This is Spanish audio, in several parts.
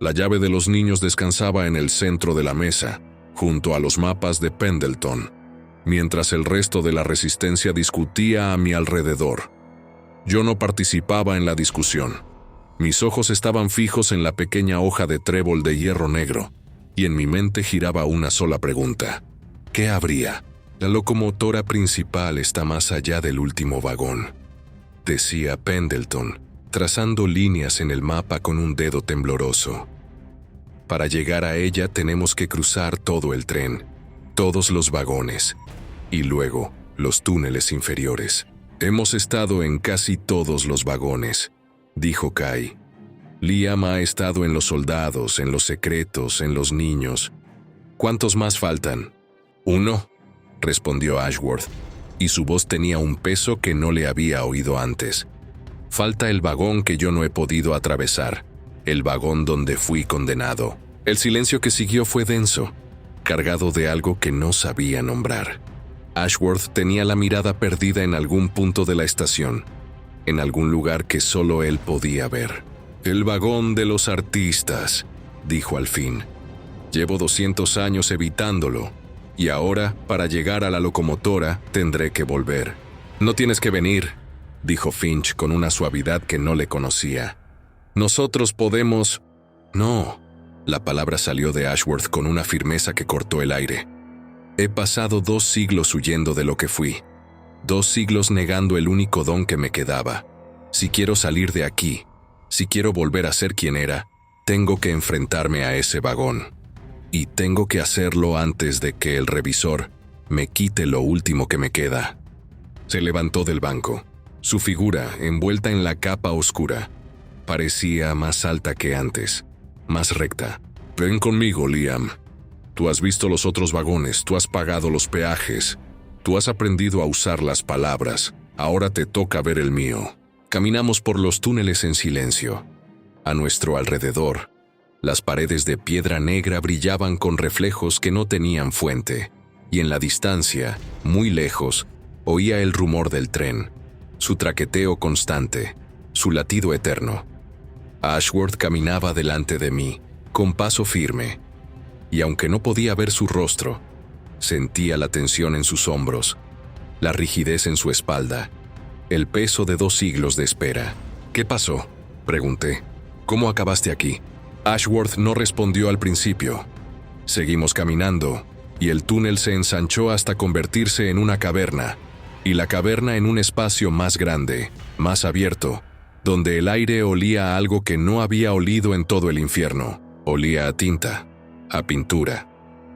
La llave de los niños descansaba en el centro de la mesa, junto a los mapas de Pendleton, mientras el resto de la resistencia discutía a mi alrededor. Yo no participaba en la discusión. Mis ojos estaban fijos en la pequeña hoja de trébol de hierro negro, y en mi mente giraba una sola pregunta. ¿Qué habría? La locomotora principal está más allá del último vagón, decía Pendleton, trazando líneas en el mapa con un dedo tembloroso. Para llegar a ella tenemos que cruzar todo el tren, todos los vagones, y luego los túneles inferiores. Hemos estado en casi todos los vagones, dijo Kai. Liam ha estado en los soldados, en los secretos, en los niños. ¿Cuántos más faltan? 1, respondió Ashworth, y su voz tenía un peso que no le había oído antes. Falta el vagón que yo no he podido atravesar, el vagón donde fui condenado. El silencio que siguió fue denso, cargado de algo que no sabía nombrar. Ashworth tenía la mirada perdida en algún punto de la estación, en algún lugar que solo él podía ver. El vagón de los artistas, dijo al fin. Llevo 200 años evitándolo, y ahora, para llegar a la locomotora, tendré que volver. No tienes que venir, dijo Finch con una suavidad que no le conocía. Nosotros podemos... No. La palabra salió de Ashworth con una firmeza que cortó el aire. He pasado 2 siglos huyendo de lo que fui. 2 siglos negando el único don que me quedaba. Si quiero salir de aquí, si quiero volver a ser quien era, tengo que enfrentarme a ese vagón. Y tengo que hacerlo antes de que el revisor me quite lo último que me queda. Se levantó del banco. Su figura, envuelta en la capa oscura, parecía más alta que antes, más recta. Ven conmigo, Liam. Tú has visto los otros vagones, tú has pagado los peajes, tú has aprendido a usar las palabras. Ahora te toca ver el mío. Caminamos por los túneles en silencio. A nuestro alrededor, las paredes de piedra negra brillaban con reflejos que no tenían fuente, y en la distancia, muy lejos, oía el rumor del tren, su traqueteo constante, su latido eterno. Ashworth caminaba delante de mí, con paso firme, y aunque no podía ver su rostro, sentía la tensión en sus hombros, la rigidez en su espalda, el peso de 2 siglos de espera. ¿Qué pasó?, pregunté. ¿Cómo acabaste aquí? Ashworth no respondió al principio. Seguimos caminando, y el túnel se ensanchó hasta convertirse en una caverna, y la caverna en un espacio más grande, más abierto, donde el aire olía a algo que no había olido en todo el infierno. Olía a tinta, a pintura,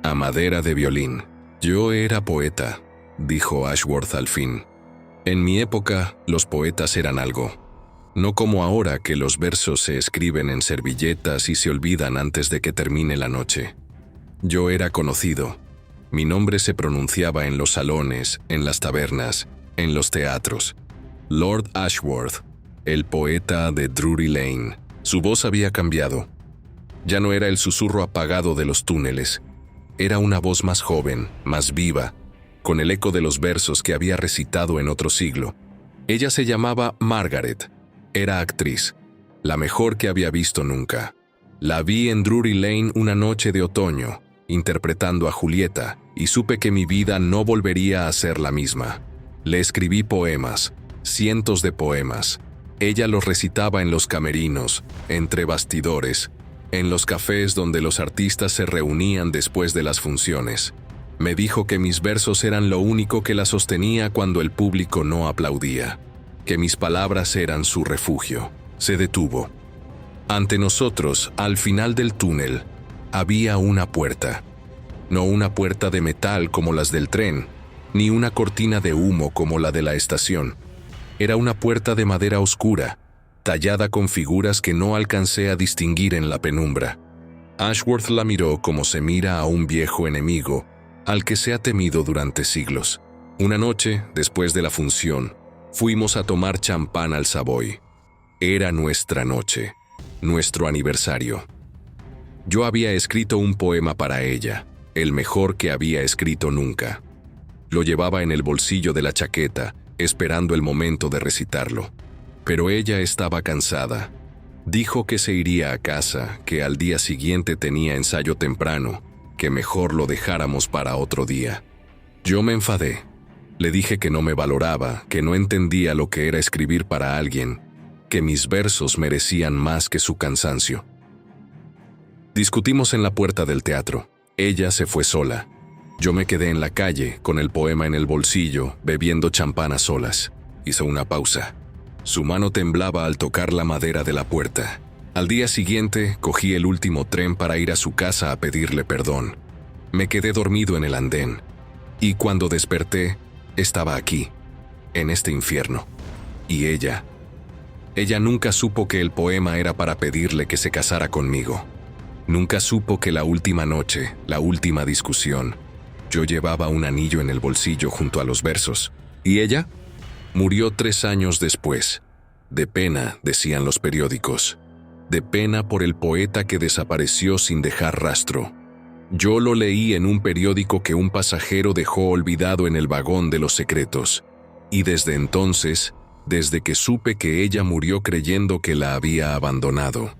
a madera de violín. Yo era poeta, dijo Ashworth al fin. En mi época, los poetas eran algo. No como ahora que los versos se escriben en servilletas y se olvidan antes de que termine la noche. Yo era conocido. Mi nombre se pronunciaba en los salones, en las tabernas, en los teatros. Lord Ashworth, el poeta de Drury Lane. Su voz había cambiado. Ya no era el susurro apagado de los túneles. Era una voz más joven, más viva, con el eco de los versos que había recitado en otro siglo. Ella se llamaba Margaret. Era actriz, la mejor que había visto nunca. La vi en Drury Lane una noche de otoño, interpretando a Julieta, y supe que mi vida no volvería a ser la misma. Le escribí poemas, cientos de poemas. Ella los recitaba en los camerinos, entre bastidores, en los cafés donde los artistas se reunían después de las funciones. Me dijo que mis versos eran lo único que la sostenía cuando el público no aplaudía, que mis palabras eran su refugio. Se detuvo. Ante nosotros, al final del túnel, había una puerta. No una puerta de metal como las del tren, ni una cortina de humo como la de la estación. Era una puerta de madera oscura, tallada con figuras que no alcancé a distinguir en la penumbra. Ashworth la miró como se mira a un viejo enemigo, al que se ha temido durante siglos. Una noche, después de la función, fuimos a tomar champán al Savoy. Era nuestra noche, nuestro aniversario. Yo había escrito un poema para ella, el mejor que había escrito nunca. Lo llevaba en el bolsillo de la chaqueta, esperando el momento de recitarlo. Pero ella estaba cansada. Dijo que se iría a casa, que al día siguiente tenía ensayo temprano, que mejor lo dejáramos para otro día. Yo me enfadé. Le dije que no me valoraba, que no entendía lo que era escribir para alguien, que mis versos merecían más que su cansancio. Discutimos en la puerta del teatro. Ella se fue sola. Yo me quedé en la calle, con el poema en el bolsillo, bebiendo champán a solas. Hizo una pausa. Su mano temblaba al tocar la madera de la puerta. Al día siguiente, cogí el último tren para ir a su casa a pedirle perdón. Me quedé dormido en el andén. Y cuando desperté, estaba aquí, en este infierno. Y ella nunca supo que el poema era para pedirle que se casara conmigo. Nunca supo que la última noche, la última discusión, yo llevaba un anillo en el bolsillo junto a los versos. ¿Y ella? Murió 3 años después. De pena, decían los periódicos. De pena por el poeta que desapareció sin dejar rastro. Yo lo leí en un periódico que un pasajero dejó olvidado en el vagón de los secretos. Y desde entonces, desde que supe que ella murió creyendo que la había abandonado,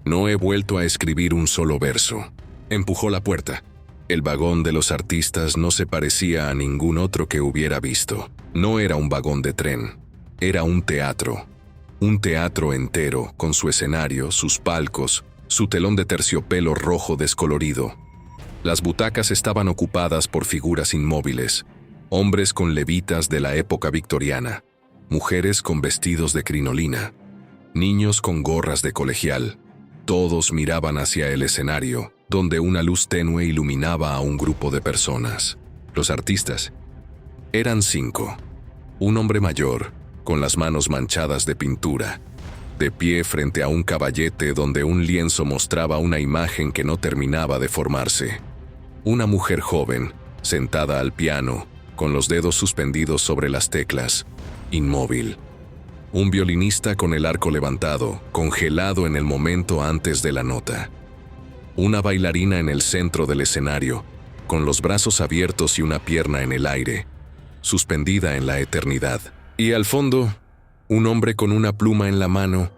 no he vuelto a escribir un solo verso. Empujó la puerta. El vagón de los artistas no se parecía a ningún otro que hubiera visto. No era un vagón de tren. Era un teatro. Un teatro entero, con su escenario, sus palcos, su telón de terciopelo rojo descolorido. Las butacas estaban ocupadas por figuras inmóviles, hombres con levitas de la época victoriana, mujeres con vestidos de crinolina, niños con gorras de colegial. Todos miraban hacia el escenario, donde una luz tenue iluminaba a un grupo de personas. Los artistas eran 5. Un hombre mayor, con las manos manchadas de pintura, de pie frente a un caballete donde un lienzo mostraba una imagen que no terminaba de formarse. Una mujer joven, sentada al piano, con los dedos suspendidos sobre las teclas, inmóvil. Un violinista con el arco levantado, congelado en el momento antes de la nota. Una bailarina en el centro del escenario, con los brazos abiertos y una pierna en el aire, suspendida en la eternidad. Y al fondo, un hombre con una pluma en la mano,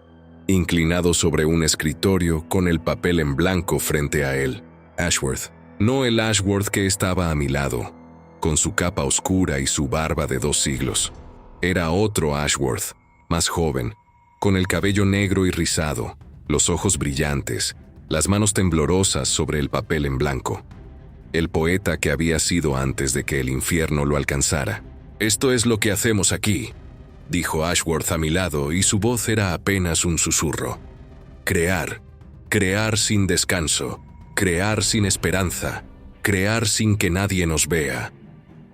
inclinado sobre un escritorio con el papel en blanco frente a él. Ashworth. No el Ashworth que estaba a mi lado, con su capa oscura y su barba de 2 siglos. Era otro Ashworth, más joven, con el cabello negro y rizado, los ojos brillantes, las manos temblorosas sobre el papel en blanco. El poeta que había sido antes de que el infierno lo alcanzara. «Esto es lo que hacemos aquí», dijo Ashworth a mi lado, y su voz era apenas un susurro. «Crear, crear sin descanso, crear sin esperanza, crear sin que nadie nos vea».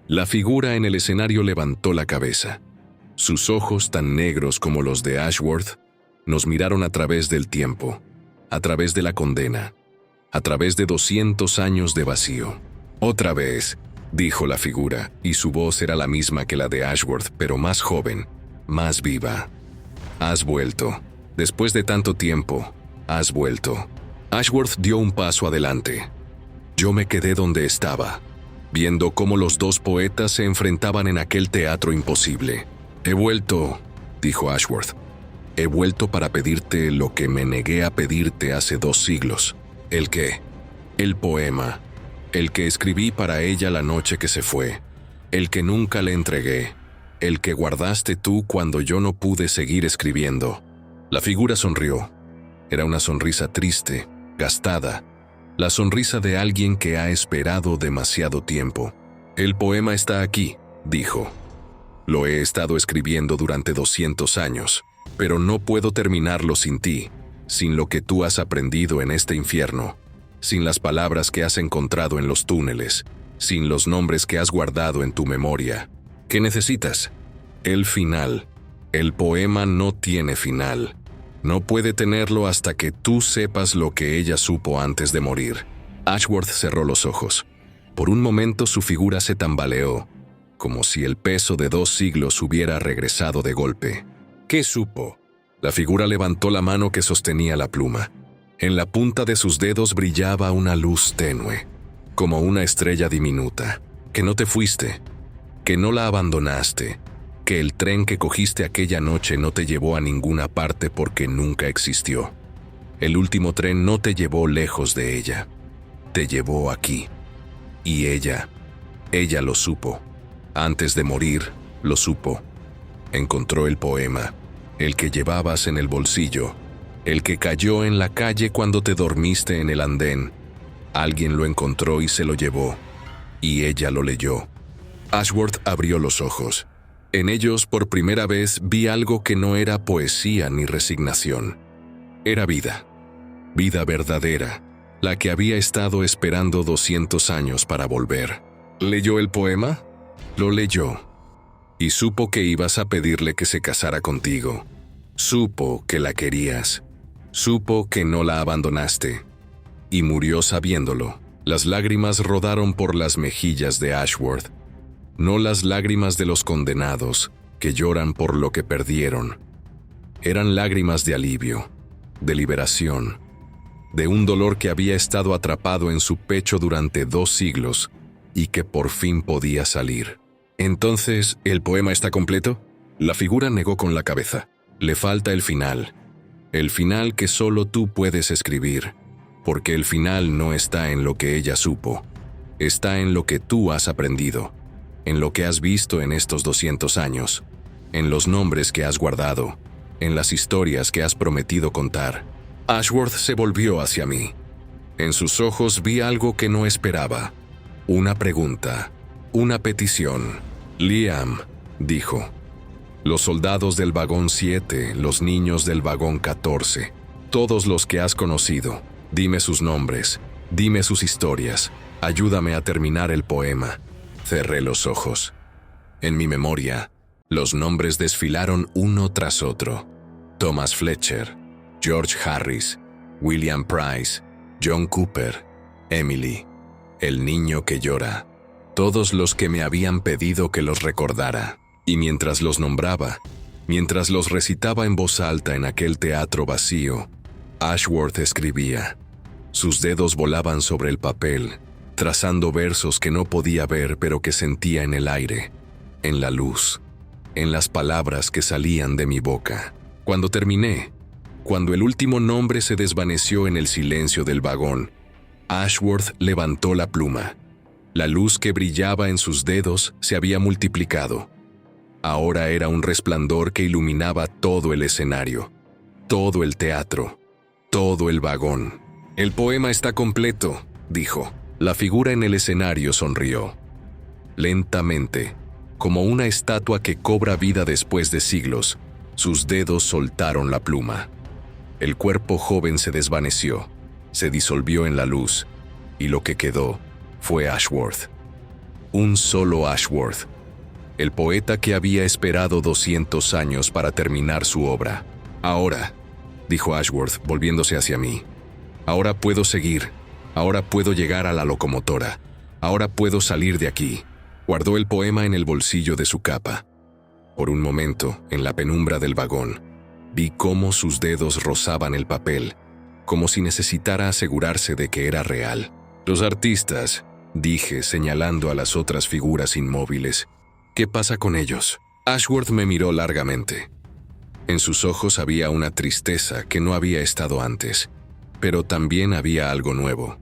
La figura en el escenario levantó la cabeza. Sus ojos, tan negros como los de Ashworth, nos miraron a través del tiempo, a través de la condena, a través de 200 años de vacío. «Otra vez», dijo la figura, y su voz era la misma que la de Ashworth, pero más joven, más viva. «Has vuelto. Después de tanto tiempo, has vuelto». Ashworth dio un paso adelante. Yo me quedé donde estaba, viendo cómo los 2 poetas se enfrentaban en aquel teatro imposible. «He vuelto», dijo Ashworth. «He vuelto para pedirte lo que me negué a pedirte hace 2 siglos. ¿El qué? El poema. El que escribí para ella la noche que se fue. El que nunca le entregué. El que guardaste tú cuando yo no pude seguir escribiendo». La figura sonrió. Era una sonrisa triste, gastada. La sonrisa de alguien que ha esperado demasiado tiempo. «El poema está aquí», dijo. «Lo he estado escribiendo durante 200 años, pero no puedo terminarlo sin ti, sin lo que tú has aprendido en este infierno, sin las palabras que has encontrado en los túneles, sin los nombres que has guardado en tu memoria. ¿Qué necesitas? El final. El poema no tiene final. No puede tenerlo hasta que tú sepas lo que ella supo antes de morir». Ashworth cerró los ojos. Por un momento su figura se tambaleó, como si el peso de 2 siglos hubiera regresado de golpe. «¿Qué supo?» La figura levantó la mano que sostenía la pluma. En la punta de sus dedos brillaba una luz tenue, como una estrella diminuta. «Que no te fuiste, que no la abandonaste, que el tren que cogiste aquella noche no te llevó a ninguna parte porque nunca existió. El último tren no te llevó lejos de ella. Te llevó aquí. Y ella lo supo. Antes de morir, lo supo. Encontró el poema, el que llevabas en el bolsillo, el que cayó en la calle cuando te dormiste en el andén. Alguien lo encontró y se lo llevó. Y ella lo leyó. Ashworth abrió los ojos. En ellos, por primera vez, vi algo que no era poesía ni resignación. Era vida. Vida verdadera, la que había estado esperando 200 años para volver. ¿Leyó el poema? Lo leyó. Y supo que ibas a pedirle que se casara contigo. Supo que la querías. Supo que no la abandonaste. Y murió sabiéndolo. Las lágrimas rodaron por las mejillas de Ashworth. No las lágrimas de los condenados, que lloran por lo que perdieron. Eran lágrimas de alivio, de liberación, de un dolor que había estado atrapado en su pecho durante 2 siglos y que por fin podía salir. Entonces, ¿el poema está completo? La figura negó con la cabeza. Le falta el final que solo tú puedes escribir, porque el final no está en lo que ella supo, está en lo que tú has aprendido, en lo que has visto en estos 200 años, en los nombres que has guardado, en las historias que has prometido contar. Ashworth se volvió hacia mí. En sus ojos vi algo que no esperaba. Una pregunta, una petición. Liam, dijo. Los soldados del vagón 7, los niños del vagón 14, todos los que has conocido, dime sus nombres, dime sus historias, ayúdame a terminar el poema. Cerré los ojos. En mi memoria, los nombres desfilaron uno tras otro. Thomas Fletcher, George Harris, William Price, John Cooper, Emily, el niño que llora, todos los que me habían pedido que los recordara. Y mientras los nombraba, mientras los recitaba en voz alta en aquel teatro vacío, Ashworth escribía. Sus dedos volaban sobre el papel, trazando versos que no podía ver pero que sentía en el aire, en la luz, en las palabras que salían de mi boca. Cuando terminé, cuando el último nombre se desvaneció en el silencio del vagón, Ashworth levantó la pluma. La luz que brillaba en sus dedos se había multiplicado. Ahora era un resplandor que iluminaba todo el escenario, todo el teatro, todo el vagón. El poema está completo, dijo. La figura en el escenario sonrió. Lentamente, como una estatua que cobra vida después de siglos, sus dedos soltaron la pluma. El cuerpo joven se desvaneció, se disolvió en la luz, y lo que quedó fue Ashworth. Un solo Ashworth. El poeta que había esperado 200 años para terminar su obra. Ahora, dijo Ashworth, volviéndose hacia mí. Ahora puedo seguir. Ahora puedo llegar a la locomotora. Ahora puedo salir de aquí. Guardó el poema en el bolsillo de su capa. Por un momento, en la penumbra del vagón, vi cómo sus dedos rozaban el papel, como si necesitara asegurarse de que era real. Los artistas, dije, señalando a las otras figuras inmóviles. ¿Qué pasa con ellos? Ashworth me miró largamente. En sus ojos había una tristeza que no había estado antes, pero también había algo nuevo.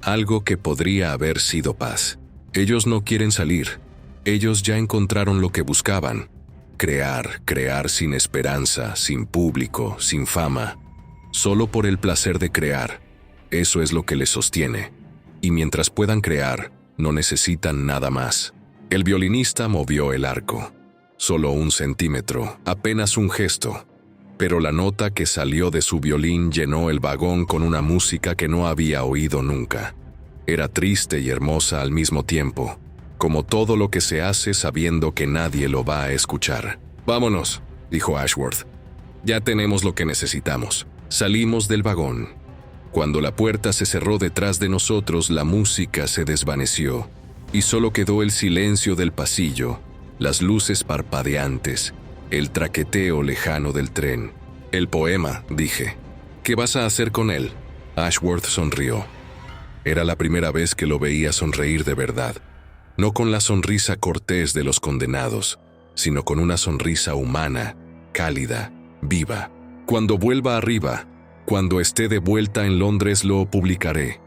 Algo que podría haber sido paz. Ellos no quieren salir. Ellos ya encontraron lo que buscaban. Crear sin esperanza, sin público, sin fama. Solo por el placer de crear. Eso es lo que les sostiene. Y mientras puedan crear, no necesitan nada más. El violinista movió el arco. Solo 1 centímetro, apenas un gesto. Pero la nota que salió de su violín llenó el vagón con una música que no había oído nunca. Era triste y hermosa al mismo tiempo, como todo lo que se hace sabiendo que nadie lo va a escuchar. «Vámonos», dijo Ashworth. «Ya tenemos lo que necesitamos». Salimos del vagón. Cuando la puerta se cerró detrás de nosotros, la música se desvaneció. Y solo quedó el silencio del pasillo, las luces parpadeantes, el traqueteo lejano del tren. «El poema», dije. «¿Qué vas a hacer con él?» Ashworth sonrió. Era la primera vez que lo veía sonreír de verdad, no con la sonrisa cortés de los condenados, sino con una sonrisa humana, cálida, viva. Cuando vuelva arriba, cuando esté de vuelta en Londres, lo publicaré.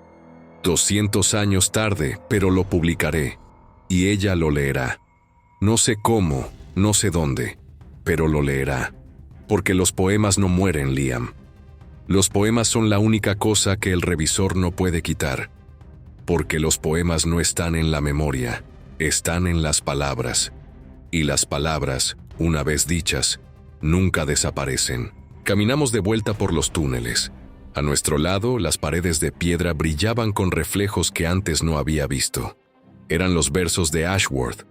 200 años tarde, pero lo publicaré. Y ella lo leerá. No sé cómo, no sé dónde, pero lo leerá. Porque los poemas no mueren, Liam. Los poemas son la única cosa que el revisor no puede quitar. Porque los poemas no están en la memoria, están en las palabras. Y las palabras, una vez dichas, nunca desaparecen. Caminamos de vuelta por los túneles. A nuestro lado, las paredes de piedra brillaban con reflejos que antes no había visto. Eran los versos de Ashworth,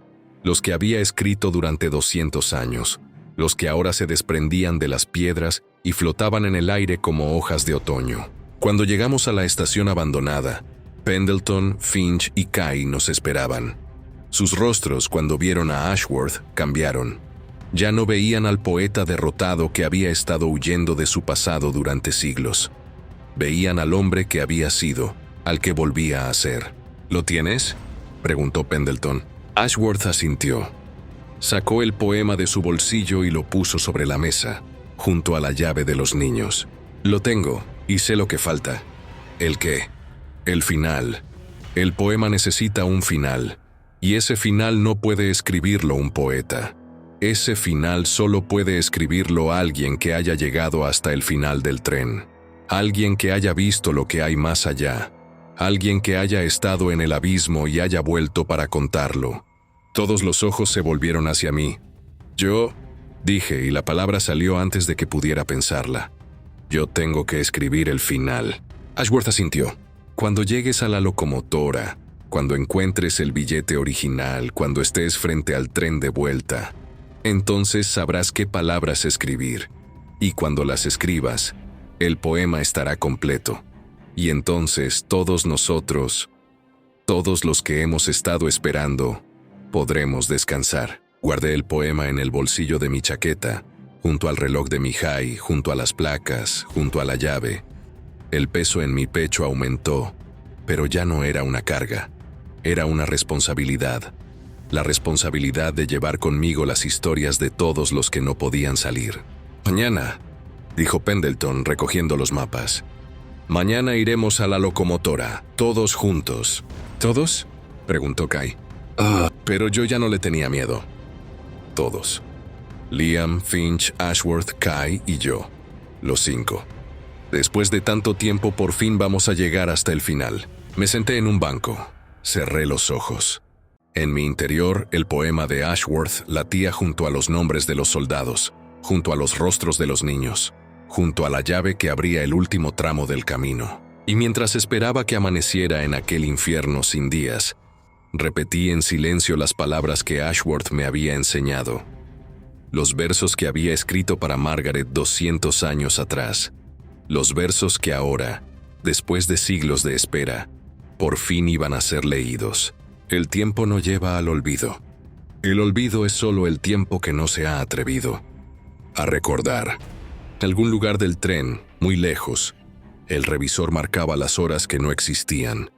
los que había escrito durante 200 años, los que ahora se desprendían de las piedras y flotaban en el aire como hojas de otoño. Cuando llegamos a la estación abandonada, Pendleton, Finch y Kay nos esperaban. Sus rostros, cuando vieron a Ashworth, cambiaron. Ya no veían al poeta derrotado que había estado huyendo de su pasado durante siglos. Veían al hombre que había sido, al que volvía a ser. ¿Lo tienes?, preguntó Pendleton. Ashworth asintió. Sacó el poema de su bolsillo y lo puso sobre la mesa, junto a la llave de los niños. Lo tengo, y sé lo que falta. ¿El qué? El final. El poema necesita un final, y ese final no puede escribirlo un poeta. Ese final solo puede escribirlo alguien que haya llegado hasta el final del tren. Alguien que haya visto lo que hay más allá. Alguien que haya estado en el abismo y haya vuelto para contarlo. Todos los ojos se volvieron hacia mí. Yo, dije, y la palabra salió antes de que pudiera pensarla. Yo tengo que escribir el final. Ashworth asintió. Cuando llegues a la locomotora, cuando encuentres el billete original, cuando estés frente al tren de vuelta, entonces sabrás qué palabras escribir. Y cuando las escribas, el poema estará completo. Y entonces todos nosotros, todos los que hemos estado esperando, podremos descansar. Guardé el poema en el bolsillo de mi chaqueta, junto al reloj de mi high, junto a las placas, junto a la llave. El peso en mi pecho aumentó, pero ya no era una carga, era una responsabilidad. La responsabilidad de llevar conmigo las historias de todos los que no podían salir. Mañana, dijo Pendleton recogiendo los mapas. Mañana iremos a la locomotora, todos juntos. ¿Todos?, preguntó Kay. Pero yo ya no le tenía miedo. Todos. Liam, Finch, Ashworth, Kay y yo. Los 5. Después de tanto tiempo, por fin vamos a llegar hasta el final. Me senté en un banco. Cerré los ojos. En mi interior, el poema de Ashworth latía junto a los nombres de los soldados, junto a los rostros de los niños, junto a la llave que abría el último tramo del camino. Y mientras esperaba que amaneciera en aquel infierno sin días, repetí en silencio las palabras que Ashworth me había enseñado. Los versos que había escrito para Margaret 200 años atrás. Los versos que ahora, después de siglos de espera, por fin iban a ser leídos. El tiempo no lleva al olvido. El olvido es solo el tiempo que no se ha atrevido a recordar. En algún lugar del tren, muy lejos, el revisor marcaba las horas que no existían.